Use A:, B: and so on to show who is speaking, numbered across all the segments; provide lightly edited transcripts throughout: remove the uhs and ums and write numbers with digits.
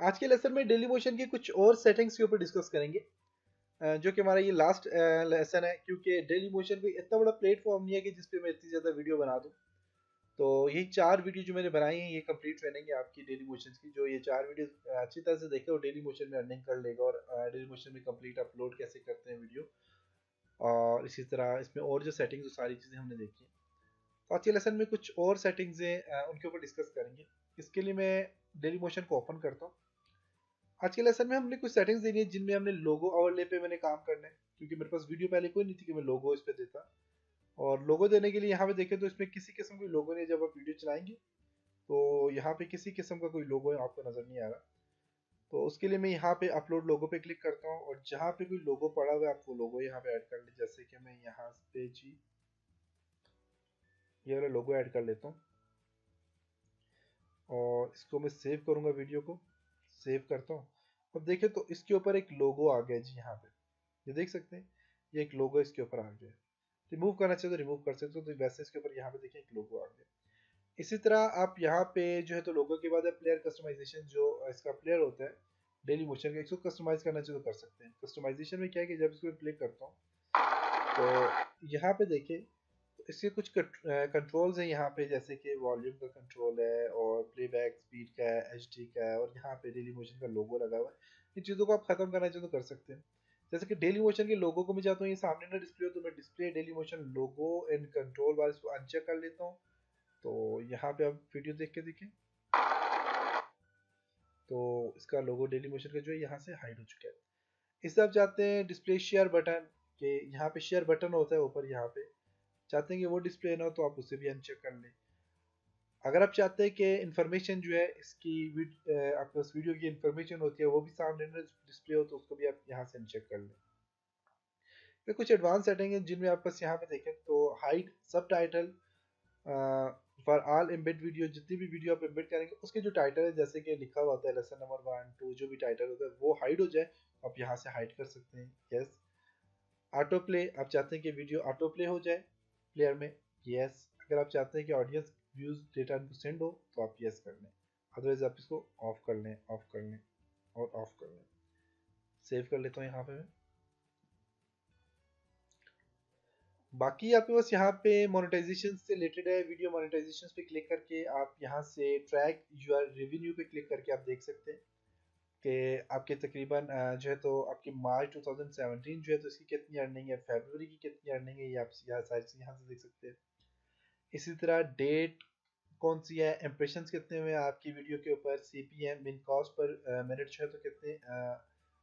A: आज के लेसन में डेली मोशन की कुछ और सेटिंग्स के ऊपर डिस्कस करेंगे, जो कि हमारा ये लास्ट लेसन है, क्योंकि डेली मोशन कोई इतना बड़ा प्लेटफॉर्म नहीं है कि जिस पे मैं इतनी ज़्यादा वीडियो बना दूँ। तो यही 4 वीडियो जो मैंने बनाई हैं ये कंप्लीट रहेंगे आपकी डेली मोशन की। जो ये 4 वीडियो अच्छी तरह से देखे और डेली मोशन में अर्निंग कर लेगा, और डेली मोशन में कंप्लीट अपलोड कैसे करते हैं वीडियो, और इसी तरह इसमें और जो सेटिंग्स, वो सारी चीज़ें हमने देखी हैं। तो आज के लेसन में कुछ और सेटिंग्स हैं, उनके ऊपर डिस्कस करेंगे। इसके लिए मैं डेली मोशन को ओपन करता हूँ। आज के लेसन में हमने कुछ सेटिंग्स देनी है जिनमें हमने लोगो ओवरले पे मैंने काम करना है, क्योंकि मेरे पास वीडियो पहले कोई नहीं थी कि मैं लोगो इस पे देता। और लोगो देने के लिए यहाँ पे देखें तो इसमें किसी किस्म की लोगो नहीं है। जब आप वीडियो चलाएंगे तो यहाँ पे किसी किस्म का कोई लोगो आपको नज़र नहीं आ रहा। तो उसके लिए मैं यहाँ पे अपलोड लोगो पे क्लिक करता हूँ, और जहाँ पे कोई लोगो पड़ा हुआ है आप वो लोगो यहाँ पे ऐड कर ले। जैसे कि मैं यहाँ पे जी ये वाला लोगो ऐड कर लेता हूँ, और इसको मैं सेव करूँगा, वीडियो को सेव करता हूँ। अब देखें तो इसके ऊपर एक लोगो आ गया जी। यहाँ पे ये देख सकते हैं, ये एक लोगो इसके ऊपर आ गया। रिमूव करना चाहिए तो रिमूव कर सकते हो। तो वैसे इसके ऊपर यहाँ पे देखिए एक लोगो आ गया। इसी तरह आप यहाँ पे जो है तो लोगो के बाद प्लेयर कस्टमाइजेशन, जो इसका प्लेयर होता है डेली मोशन का, इसको कस्टमाइज करना चाहिए तो कर सकते हैं। कस्टमाइजेशन में क्या है कि जब इसको क्लिक करता हूँ तो यहाँ पे देखिए तो इसके कुछ कंट्रोल्स हैं यहाँ पे, जैसे कि वॉल्यूम का कंट्रोल है, और प्लेबैक स्पीड का है, एचडी का है, और यहाँ पे डेली मोशन का लोगो लगा हुआ है। इन चीज़ों को आप खत्म करना चाहें तो कर सकते हैं। जैसे कि डेली मोशन के लोगो को मैं चाहता हूँ ये सामने ना डिस्प्ले हो, तो मैं display Dailymotion logo and control bar इसको अनचेक कर लेता हूँ। तो यहाँ पे आप वीडियो देख के देखें तो इसका लोगो डेली मोशन का जो है यहाँ से हाइड हो चुका है। इससे आप चाहते हैं डिस्प्ले शेयर बटन, के यहाँ पे शेयर बटन होता है ऊपर, यहाँ पे चाहते हैं कि वो डिस्प्ले ना हो तो आप उसे भी अनचेक कर लें। अगर आप चाहते हैं कि इन्फॉर्मेशन जो है इसकी आपके पास वीडियो की इन्फॉर्मेशन होती है वो भी सामने डिस्प्ले हो, तो उसको भी आप यहाँ से अनचेक कर लें। फिर कुछ एडवांस सेटिंग है जिनमें आप बस यहाँ पे देखें तो हाइड सब title for all embed video. जितनी भी वीडियो आप एम्बेड करेंगे उसके जो टाइटल है, जैसे कि लिखा हुआ होता है लेसन नंबर 1 2, जो भी टाइटल होता है वो हाइड हो जाए, आप यहाँ से हाइड कर सकते हैं। यस। ऑटो प्ले, आप चाहते हैं कि वीडियो ऑटो प्ले हो जाए प्लेयर में, यस। अगर आप चाहते हैं कि ऑडियंस व्यूज डेटा सेंड हो तो आप यस कर लें, अदरवाइज आप इसको ऑफ कर लें, ऑफ कर लें और ऑफ कर लें। सेव कर लेता हूँ यहाँ पे मैं। बाकी आपके पास यहाँ पे मोनेटाइजेशन से रिलेटेड है। वीडियो मोनेटाइजेशन पे क्लिक करके आप यहाँ से ट्रैक यूर रेवेन्यू पे क्लिक करके आप देख सकते हैं कि आपके तकरीबन जो है तो आपकी मार्च 2017 जो है तो इसकी कितनी अर्निंग है, फरवरी की कितनी अर्निंग है, ये आप यहाँ सारी यहाँ से देख सकते हैं। इसी तरह डेट कौन सी है, इम्प्रेशंस कितने हुए आपकी वीडियो के ऊपर, सीपीएम मिन कॉस्ट पर मिनट जो है तो कितने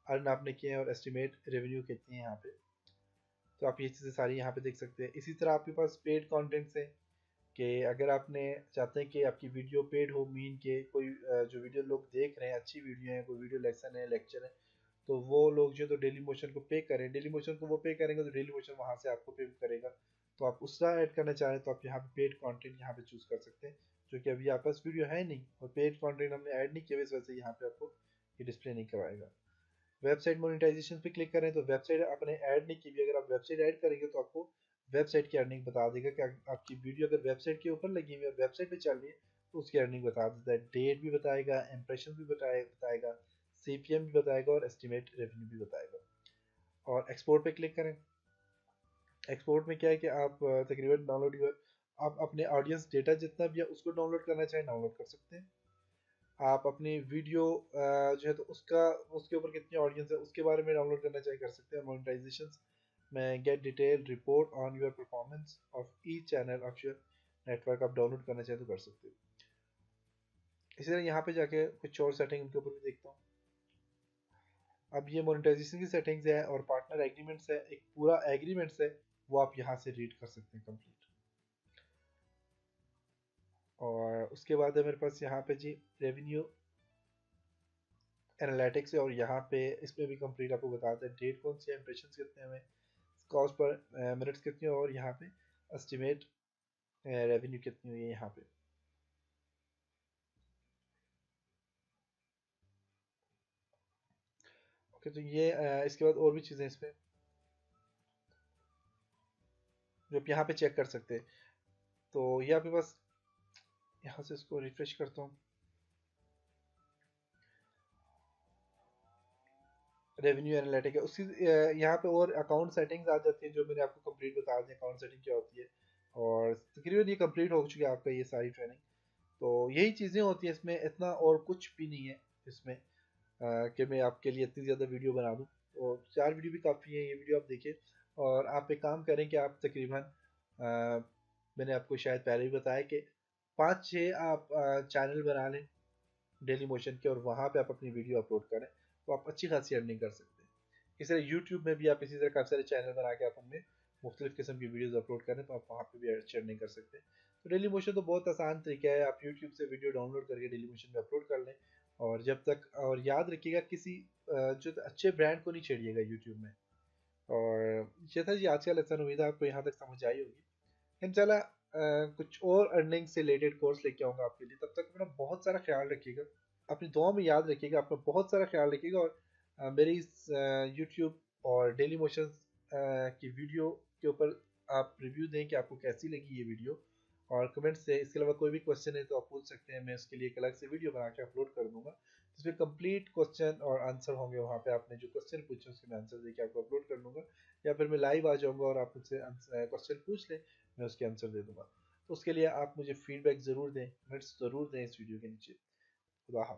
A: अर्न आपने किए हैं, और एस्टिमेट रेवेन्यू कितनी है यहाँ पे। तो आप ये चीज़ें सारी यहाँ पे देख सकते हैं। इसी तरह आपके पास पेड कंटेंट्स हैं कि अगर आपने चाहते हैं कि आपकी वीडियो पेड हो, मीन के कोई जो वीडियो लोग देख रहे हैं अच्छी वीडियो है, कोई वीडियो लेसन है, लेक्चर है, तो वो लोग जो तो डेली मोशन को पे करें, डेली मोशन को वो पे करेंगे तो डेली मोशन वहाँ से आपको पे करेगा। तो आप उसका ऐड करना चाह रहे हैं तो आप यहाँ पे पेड कंटेंट यहाँ पे चूज़ कर सकते हैं, जो कि अभी आपके पास वीडियो है नहीं और पेड कंटेंट हमने ऐड नहीं किया, इस वजह से यहाँ पे आपको ये डिस्प्ले नहीं करवाएगा। वेबसाइट मोनेटाइजेशन पे क्लिक करें तो वेबसाइट आपने ऐड नहीं की भी, अगर आप वेबसाइट ऐड करेंगे तो आपको वेबसाइट की अर्निंग बता देगा कि आपकी वीडियो अगर वेबसाइट के ऊपर लगी हुई है और वेबसाइट पे चल रही है तो उसकी अर्निंग बता देता है। डेट भी बताएगा, इंप्रेशन भी बताएगा, सीपीएम भी बताएगा, और एस्टिमेट रेवेन्यू भी बताएगा। और एक्सपोर्ट पे क्लिक करें। एक्सपोर्ट में क्या है कि आप तकरीबन डाउनलोड यूर, आप अपने ऑडियंस डेटा जितना भी है उसको डाउनलोड करना चाहें डाउनलोड कर सकते हैं। आप अपनी वीडियो जो है तो उसका उसके ऊपर कितनी ऑडियंस है उसके बारे में डाउनलोड करना चाहे कर सकते हैं। मोनेटाइजेशन में gate detail report on your performance of each channel of your network आप डाउनलोड करना चाहे तो कर सकते हो। इसी तरह यहाँ पे जाके कुछ और सेटिंग उनके ऊपर भी देखता हूँ। अब ये मोनेटाइजेशन की सेटिंग्स है और पार्टनर एग्रीमेंट्स है, एक पूरा एग्रीमेंट्स है, वो आप यहाँ से रीड कर सकते हैं कंप्लीट। और उसके बाद है मेरे पास यहाँ पे जी रेवेन्यू एनालिटिक्स है, और यहाँ पे इसमें भी कंप्लीट आपको बताते हैं डेट कौन सी है, इंप्रेशन कितने हुए, कॉस्ट पर मिनट्स कितनी, और यहाँ पे एस्टिमेट रेवेन्यू कितनी हुई है यहाँ पे। ओके, तो ये इसके बाद और भी चीज़ें इसमें जो आप यहाँ पे चेक कर सकते हैं। तो ये आपके पास, यहाँ से इसको रिफ्रेश करता हूँ। रेवेन्यू एनालिटिक है उसकी यहाँ पे और अकाउंट सेटिंग्स आ जाती हैं जो मैंने आपको कंप्लीट बता दी अकाउंट सेटिंग क्या होती है। और तकरीबन ये कंप्लीट हो चुकी है आपका ये सारी ट्रेनिंग। तो यही चीज़ें होती हैं इसमें, इतना और कुछ भी नहीं है इसमें कि मैं आपके लिए इतनी ज़्यादा वीडियो बना दूँ। तो 4 वीडियो भी काफ़ी है, ये वीडियो आप देखिए। और आप एक काम करें कि आप तकरीबन मैंने आपको शायद पहले भी बताया कि 5-6 आप चैनल बना लें डेली मोशन के, और वहाँ पे आप अपनी वीडियो अपलोड करें तो आप अच्छी खासी अर्निंग कर सकते हैं। इसी तरह यूट्यूब में भी आप इसी तरह काफ़ी सारे चैनल बना के आप उनमें मुख्तलिफ किस्म की वीडियोज़ अपलोड करें तो आप वहाँ पे भी अच्छी अर्निंग कर सकते हैं। तो डेली मोशन तो बहुत आसान तरीका है, आप यूट्यूब से वीडियो डाउनलोड करके डेली मोशन में अपलोड कर लें। और जब तक, और याद रखिएगा किसी जो अच्छे ब्रांड को नहीं छेड़िएगा यूट्यूब में। और ये था जी आज का लेसन, उम्मीद है आपको यहाँ तक समझ आई होगी। इंशाल्लाह कुछ और अर्निंग से रिलेटेड कोर्स लेके आऊँगा आपके लिए। तब तक अपना बहुत सारा ख्याल रखिएगा, अपनी दुआ में याद रखिएगा, अपना बहुत सारा ख्याल रखिएगा। और मेरी इस यूट्यूब और डेली मोशन की वीडियो के ऊपर आप रिव्यू दें कि आपको कैसी लगी ये वीडियो, और कमेंट से। इसके अलावा कोई भी क्वेश्चन है तो आप पूछ सकते हैं, मैं उसके लिए एक अलग से वीडियो बना के अपलोड कर दूंगा जिसमें कंप्लीट क्वेश्चन और आंसर होंगे। वहाँ पे आपने जो क्वेश्चन पूछे उसके मैं आंसर देके आपको अपलोड कर दूंगा, या फिर मैं लाइव आ जाऊँगा और आप मुझसे क्वेश्चन पूछ लें, मैं उसके आंसर दे दूंगा। तो उसके लिए आप मुझे फीडबैक ज़रूर दें, कमेंट्स ज़रूर दें इस वीडियो के नीचे। खुदा हाफ़िज़।